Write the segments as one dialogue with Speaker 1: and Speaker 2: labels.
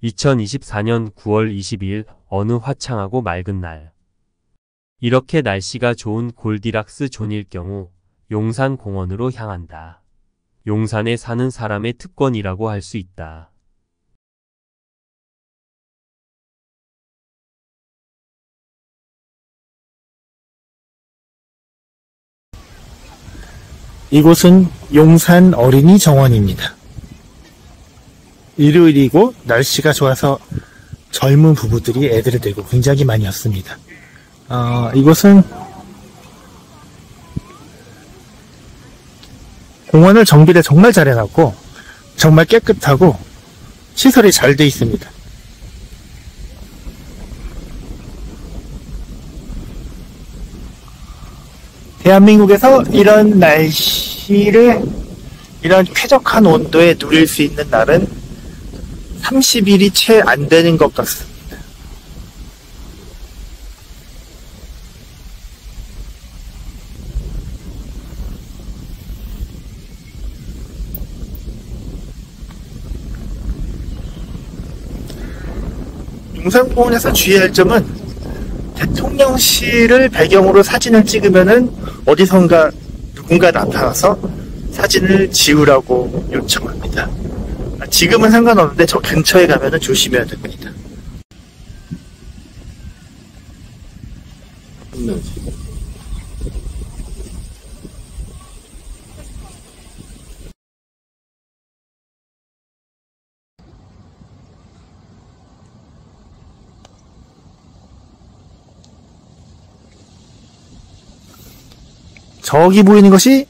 Speaker 1: 2024년 9월 22일 어느 화창하고 맑은 날. 이렇게 날씨가 좋은 골디락스 존일 경우 용산 공원으로 향한다. 용산에 사는 사람의 특권이라고 할 수 있다.
Speaker 2: 이곳은 용산 어린이 정원입니다. 일요일이고 날씨가 좋아서 젊은 부부들이 애들을 데리고 굉장히 많이 왔습니다. 이곳은 공원을 정비를 정말 잘 해놨고 정말 깨끗하고 시설이 잘 돼 있습니다. 대한민국에서 이런 날씨를 이런 쾌적한 온도에 누릴 수 있는 날은 30일이 채 안 되는 것 같습니다. 용산공원에서 주의할 점은 대통령실을 배경으로 사진을 찍으면은 어디선가 누군가 나타나서 사진을 지우라고 요청합니다. 지금은 상관없는데 저 근처에 가면은 조심해야 됩니다. 저기 보이는 것이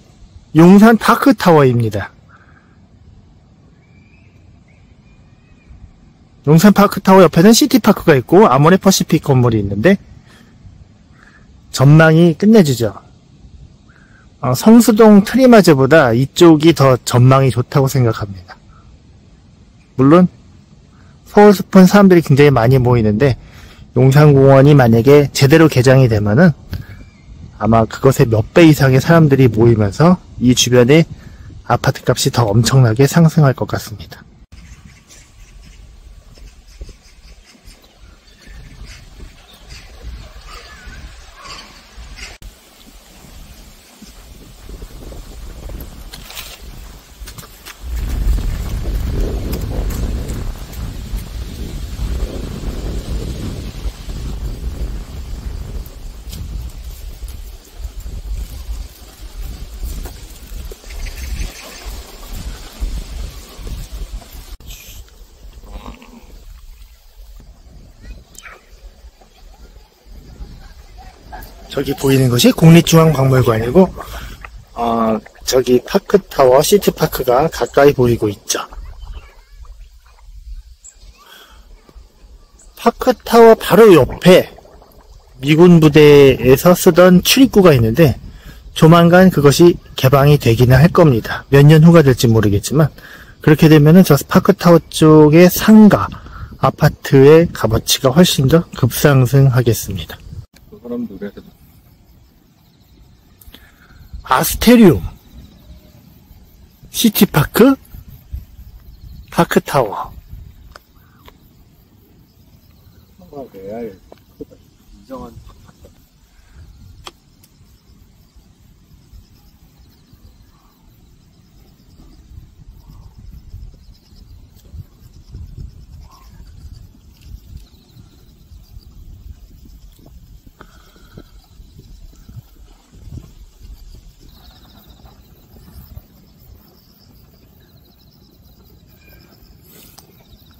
Speaker 2: 용산 파크타워입니다. 용산 파크타워 옆에는 시티파크가 있고 아모레퍼시픽 건물이 있는데 전망이 끝내주죠. 성수동 트리마즈보다 이쪽이 더 전망이 좋다고 생각합니다. 물론 서울 숲은 사람들이 굉장히 많이 모이는데 용산공원이 만약에 제대로 개장이 되면은 아마 그것의 몇 배 이상의 사람들이 모이면서 이 주변의 아파트 값이 더 엄청나게 상승할 것 같습니다. 저기 보이는 것이 국립중앙박물관이고 저기 파크타워 시티파크가 가까이 보이고 있죠. 파크타워 바로 옆에 미군 부대에서 쓰던 출입구가 있는데 조만간 그것이 개방이 되기는 할 겁니다. 몇 년 후가 될지 모르겠지만 그렇게 되면은 저 파크타워 쪽의 상가 아파트의 값어치가 훨씬 더 급상승하겠습니다. 아스테리움, 시티파크, 파크타워. 레알 인정한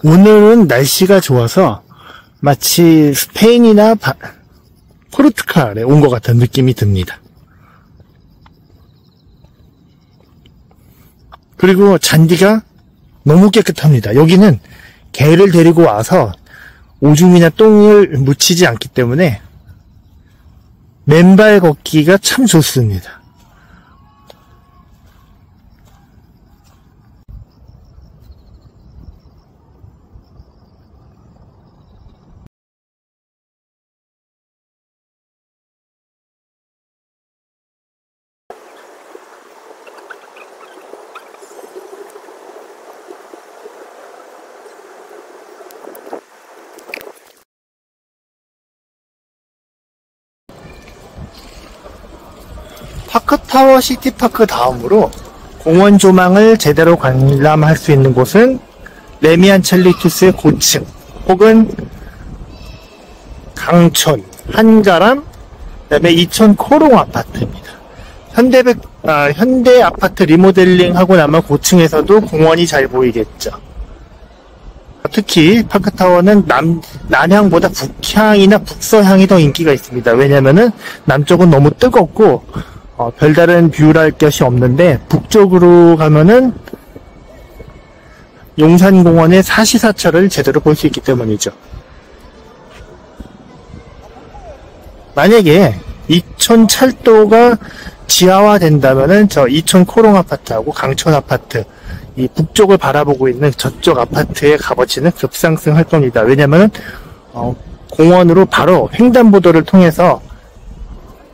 Speaker 2: 오늘은 날씨가 좋아서 마치 스페인이나 포르투갈에 온 것 같은 느낌이 듭니다. 그리고 잔디가 너무 깨끗합니다. 여기는 개를 데리고 와서 오줌이나 똥을 묻히지 않기 때문에 맨발 걷기가 참 좋습니다. 파크타워 시티파크 다음으로 공원 조망을 제대로 관람할 수 있는 곳은 레미안 첼리투스의 고층 혹은 강촌, 한가람, 그다음에 이천 코롱 아파트입니다. 현대 아파트 리모델링 하고 나면 고층에서도 공원이 잘 보이겠죠. 특히 파크타워는 남향보다 북향이나 북서향이 더 인기가 있습니다. 왜냐면은 남쪽은 너무 뜨겁고 별다른 뷰랄 것이 없는데 북쪽으로 가면은 용산공원의 사시사철을 제대로 볼 수 있기 때문이죠. 만약에 이촌 철도가 지하화된다면은 저 이촌 코롱 아파트하고 강촌 아파트 이 북쪽을 바라보고 있는 저쪽 아파트의 값어치는 급상승할 겁니다. 왜냐면은 공원으로 바로 횡단보도를 통해서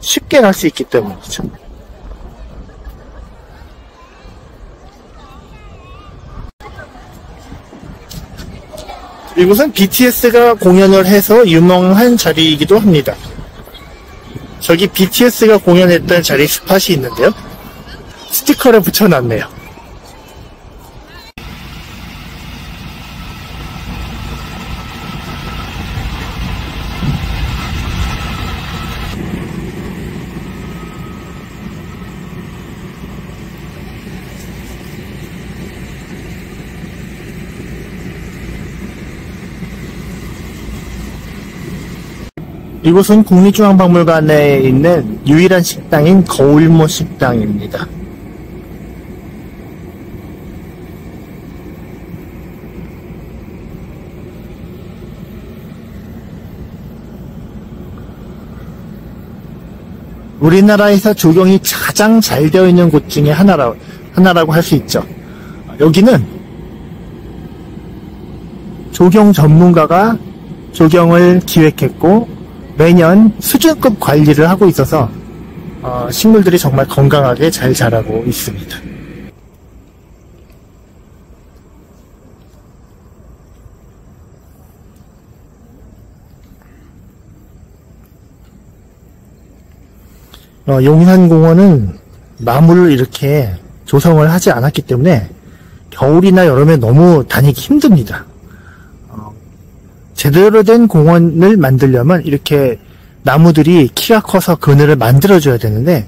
Speaker 2: 쉽게 갈 수 있기 때문이죠. 이곳은 BTS가 공연을 해서 유명한 자리이기도 합니다. 저기 BTS가 공연했던 자리 스팟이 있는데요. 스티커를 붙여놨네요. 이곳은 국립중앙박물관에 있는 유일한 식당인 거울모 식당입니다. 우리나라에서 조경이 가장 잘 되어 있는 곳 중에 하나라고 할 수 있죠. 여기는 조경 전문가가 조경을 기획했고 매년 수준급 관리를 하고 있어서 식물들이 정말 건강하게 잘 자라고 있습니다. 용산공원은 나무를 이렇게 조성을 하지 않았기 때문에 겨울이나 여름에 너무 다니기 힘듭니다. 제대로 된 공원을 만들려면 이렇게 나무들이 키가 커서 그늘을 만들어줘야 되는데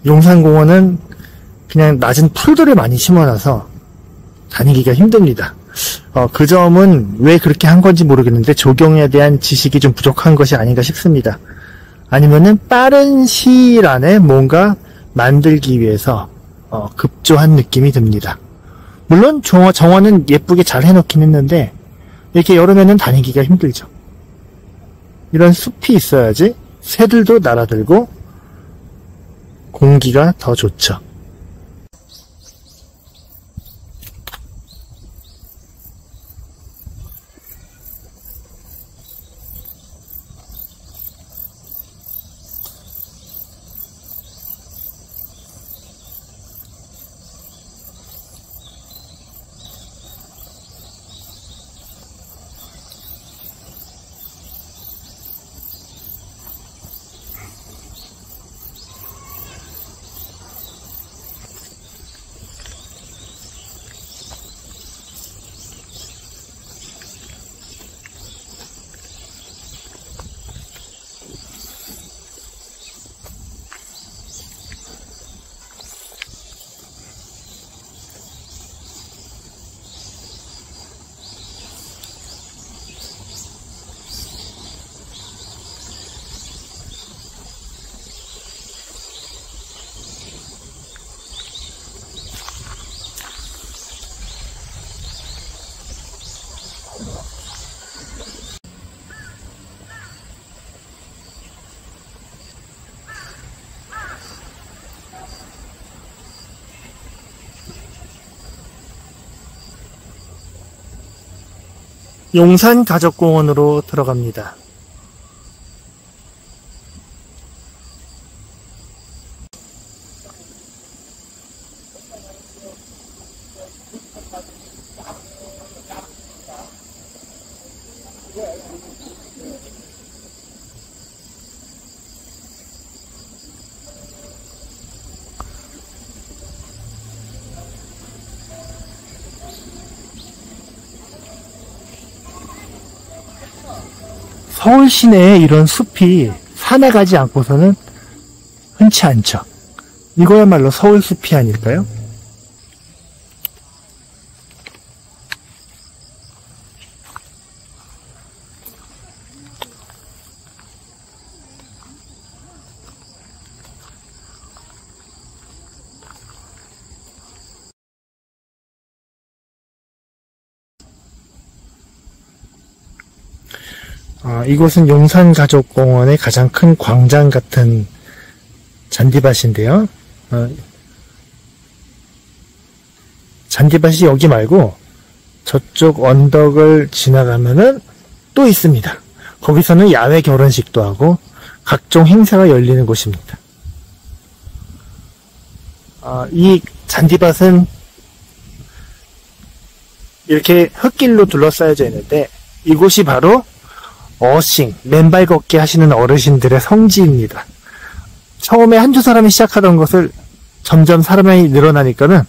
Speaker 2: 용산공원은 그냥 낮은 풀들을 많이 심어놔서 다니기가 힘듭니다. 그 점은 왜 그렇게 한 건지 모르겠는데 조경에 대한 지식이 좀 부족한 것이 아닌가 싶습니다. 아니면은 빠른 시일 안에 뭔가 만들기 위해서 급조한 느낌이 듭니다. 물론 정원은 예쁘게 잘 해놓긴 했는데 이렇게 여름에는 다니기가 힘들죠. 이런 숲이 있어야지 새들도 날아들고 공기가 더 좋죠. 용산가족공원으로 들어갑니다. 서울 시내에 이런 숲이 산에 가지 않고서는 흔치 않죠. 이거야말로 서울 숲이 아닐까요? 이곳은 용산가족공원의 가장 큰 광장 같은 잔디밭인데요. 잔디밭이 여기 말고 저쪽 언덕을 지나가면은 또 있습니다. 거기서는 야외 결혼식도 하고 각종 행사가 열리는 곳입니다. 이 잔디밭은 이렇게 흙길로 둘러싸여져 있는데 이곳이 바로 어싱, 맨발 걷기 하시는 어르신들의 성지입니다. 처음에 한두 사람이 시작하던 것을 점점 사람이 늘어나니까는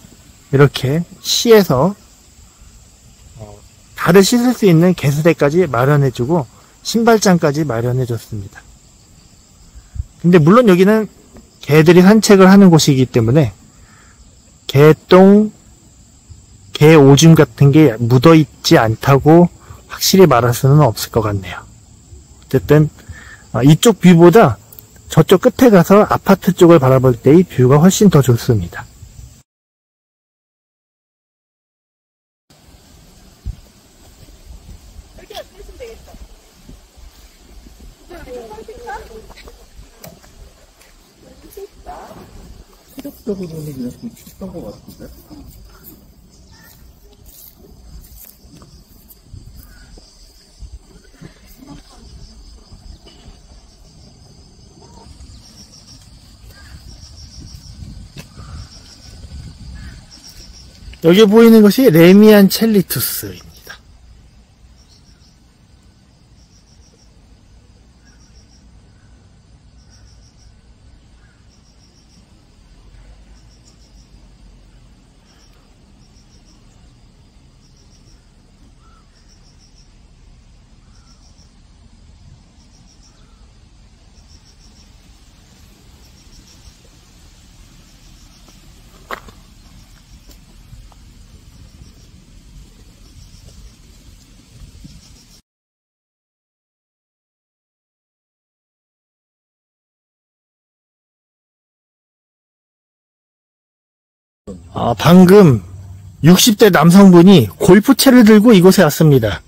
Speaker 2: 이렇게 시에서 발을 씻을 수 있는 개수대까지 마련해주고 신발장까지 마련해줬습니다. 근데 물론 여기는 개들이 산책을 하는 곳이기 때문에 개똥, 개 오줌 같은 게 묻어있지 않다고 확실히 말할 수는 없을 것 같네요. 어쨌든 이쪽 뷰보다 저쪽 끝에 가서 아파트 쪽을 바라볼 때의 뷰가 훨씬 더 좋습니다.
Speaker 3: 시력적으로는 그냥 좀 춥던 것 같은데?
Speaker 2: 여기 보이는 것이 레미안 첼리투스입니다. 방금 60대 남성분이 골프채를 들고 이곳에 왔습니다.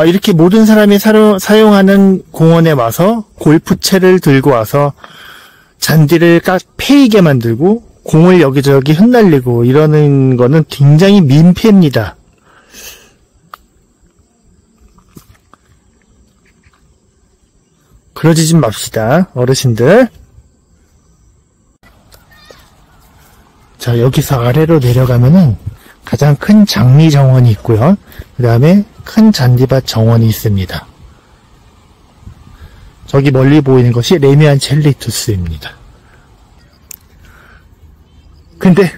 Speaker 2: 이렇게 모든 사람이 사용하는 공원에 와서 골프채를 들고 와서 잔디를 패이게 만들고 공을 여기저기 흩날리고 이러는 거는 굉장히 민폐입니다. 그러지 좀 맙시다, 어르신들. 자, 여기서 아래로 내려가면은 가장 큰 장미 정원이 있고요. 그 다음에 큰 잔디밭 정원이 있습니다. 저기 멀리 보이는 것이 레미안 첼리투스입니다. 근데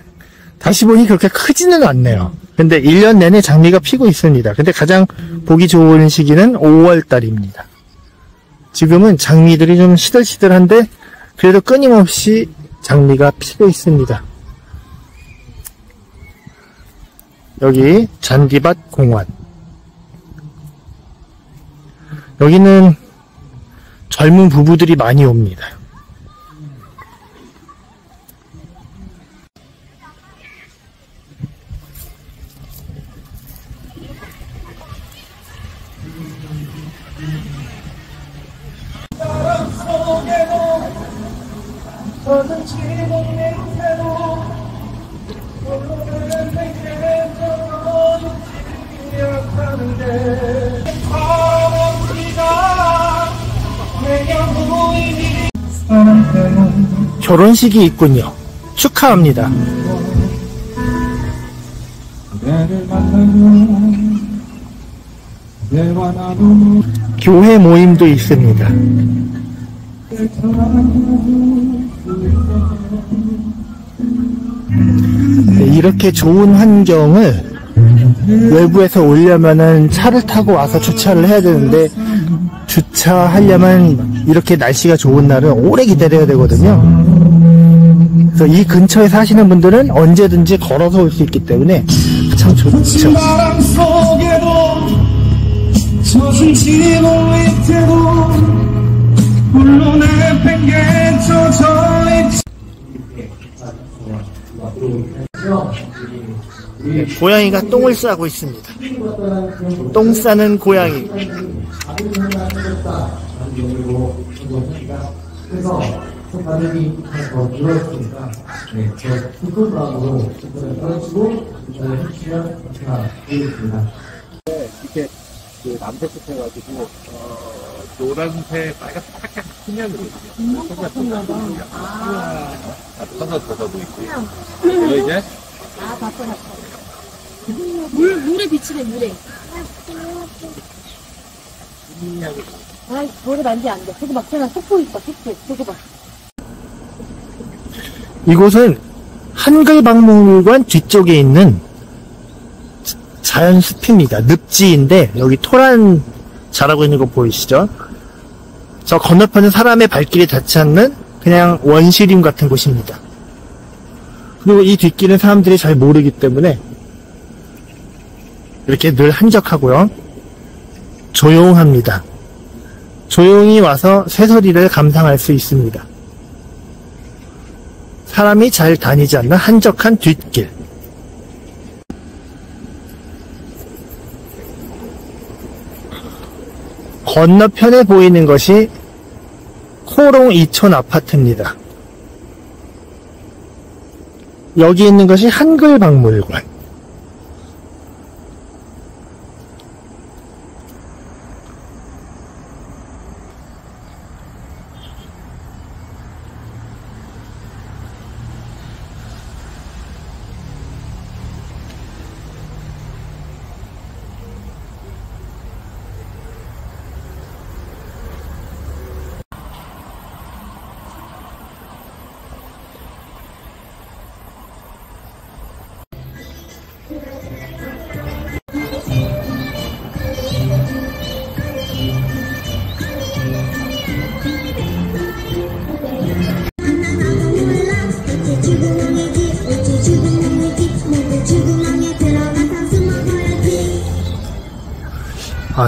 Speaker 2: 다시 보니 그렇게 크지는 않네요. 근데 1년 내내 장미가 피고 있습니다. 근데 가장 보기 좋은 시기는 5월달입니다. 지금은 장미들이 좀 시들시들한데 그래도 끊임없이 장미가 피고 있습니다. 여기 잔디밭 공원. 여기는 젊은 부부들이 많이 옵니다. 결혼식이 있군요. 축하합니다. 교회 모임도 있습니다. 이렇게 좋은 환경을 외부에서 오려면은 차를 타고 와서 주차를 해야 되는데 주차하려면 이렇게 날씨가 좋은 날은 오래 기다려야 되거든요. 그래서 이 근처에 사시는 분들은 언제든지 걸어서 올 수 있기 때문에 참 좋죠.
Speaker 4: 바람 속에도 젖은 지붕 밑에도 홀로 내팽개쳐져 있지.
Speaker 2: 고양이가 똥을 싸고 있습니다. 똥 싸는 고양이.
Speaker 3: 이렇게 그 남색색 해가지고 노란색, 빨간색, 살짝 투명으로 선서도 있고. 이거 이제
Speaker 5: 아, 봤어. 물에 비치네, 물에. 아, 물에 만지면 안 돼. 저기 막 저기 속도 있다, 속도. 저기 봐.
Speaker 2: 이곳은 한글박물관 뒤쪽에 있는 자연숲입니다. 늪지인데 여기 토란 자라고 있는 거 보이시죠? 저 건너편은 사람의 발길이 닿지 않는 그냥 원시림 같은 곳입니다. 그리고 이 뒷길은 사람들이 잘 모르기 때문에 이렇게 늘 한적하고요. 조용합니다. 조용히 와서 새소리를 감상할 수 있습니다. 사람이 잘 다니지 않는 한적한 뒷길. 건너편에 보이는 것이 코롱 이촌 아파트입니다. 여기 있는 것이 한글박물관.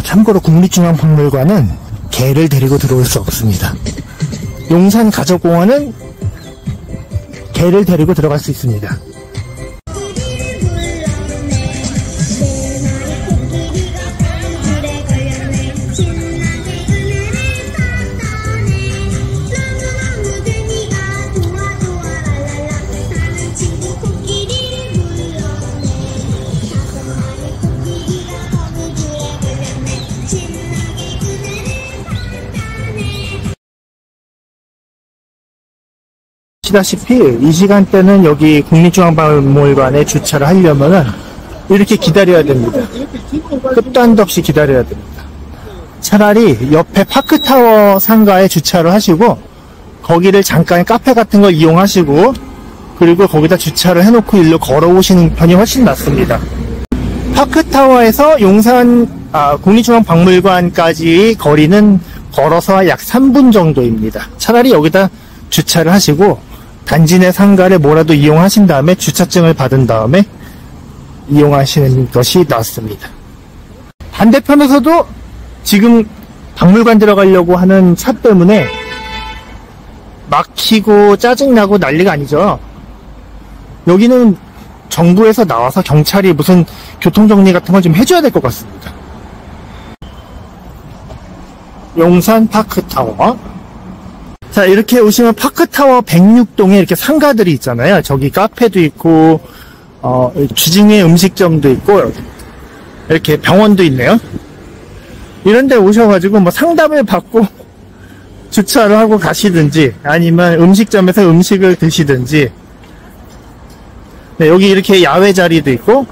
Speaker 2: 참고로 국립중앙박물관은 개를 데리고 들어올 수 없습니다. 용산 가족공원은 개를 데리고 들어갈 수 있습니다. 보시다시피 이 시간대는 여기 국립중앙박물관에 주차를 하려면은 이렇게 기다려야 됩니다. 끝도 한도 없이 기다려야 됩니다. 차라리 옆에 파크타워 상가에 주차를 하시고 거기를 잠깐 카페 같은 걸 이용하시고 그리고 거기다 주차를 해놓고 일로 걸어오시는 편이 훨씬 낫습니다. 파크타워에서 용산 국립중앙박물관까지 거리는 걸어서 약 3분 정도입니다. 차라리 여기다 주차를 하시고 단지 내 상가를 뭐라도 이용하신 다음에 주차증을 받은 다음에 이용하시는 것이 낫습니다. 반대편에서도 지금 박물관 들어가려고 하는 차 때문에 막히고 짜증나고 난리가 아니죠. 여기는 정부에서 나와서 경찰이 무슨 교통정리 같은 걸 좀 해줘야 될 것 같습니다. 용산 파크타워. 자, 이렇게 오시면 파크타워 106동에 이렇게 상가들이 있잖아요. 저기 카페도 있고, 주중에 음식점도 있고, 이렇게 병원도 있네요. 이런 데 오셔가지고 뭐 상담을 받고 주차를 하고 가시든지, 아니면 음식점에서 음식을 드시든지, 네, 여기 이렇게 야외 자리도 있고,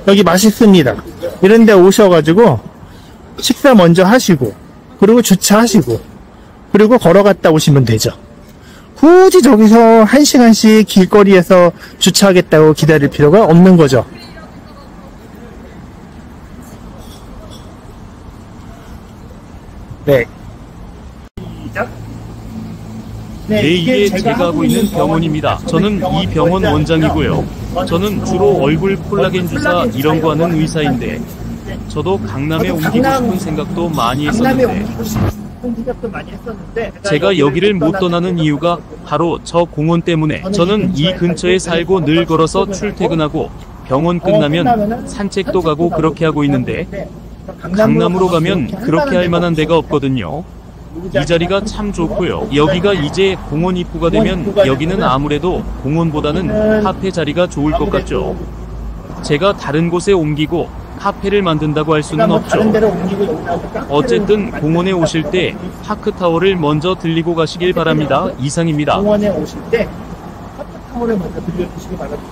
Speaker 2: 여기 맛있습니다. 이런 데 오셔가지고 식사 먼저 하시고, 그리고 주차하시고, 그리고 걸어갔다 오시면 되죠. 굳이 저기서 1시간씩 길거리에서 주차하겠다고 기다릴 필요가 없는 거죠. 네. 시작. 네,
Speaker 6: 이게 제가 하고 있는 병원입니다. 저는 이 병원 원장이고요. 저는 주로 얼굴 콜라겐 주사 이런 거 하는 의사인데 저도 강남에 옮기고 싶은 생각도 많이 했었는데 제가 여기를 못 떠나는 이유가 바로 저 공원 때문에 저는 이 근처에 살고 늘 걸어서 출퇴근하고 병원 끝나면 산책도 가고 그렇게 하고 있는데 강남으로 가면 그렇게 할 만한 데가 없거든요. 이 자리가 참 좋고요. 여기가 이제 공원 입구가 되면 여기는 아무래도 공원보다는 카페 자리가 좋을 것 같죠. 제가 다른 곳에 옮기고 카페를 만든다고 할 수는 없죠. 어쨌든 공원에 오실 때 파크타워를 먼저 들리고 가시길 바랍니다. 이상입니다.
Speaker 2: 공원에 오실 때 파크타워를 먼저 들려주시기 바랍니다.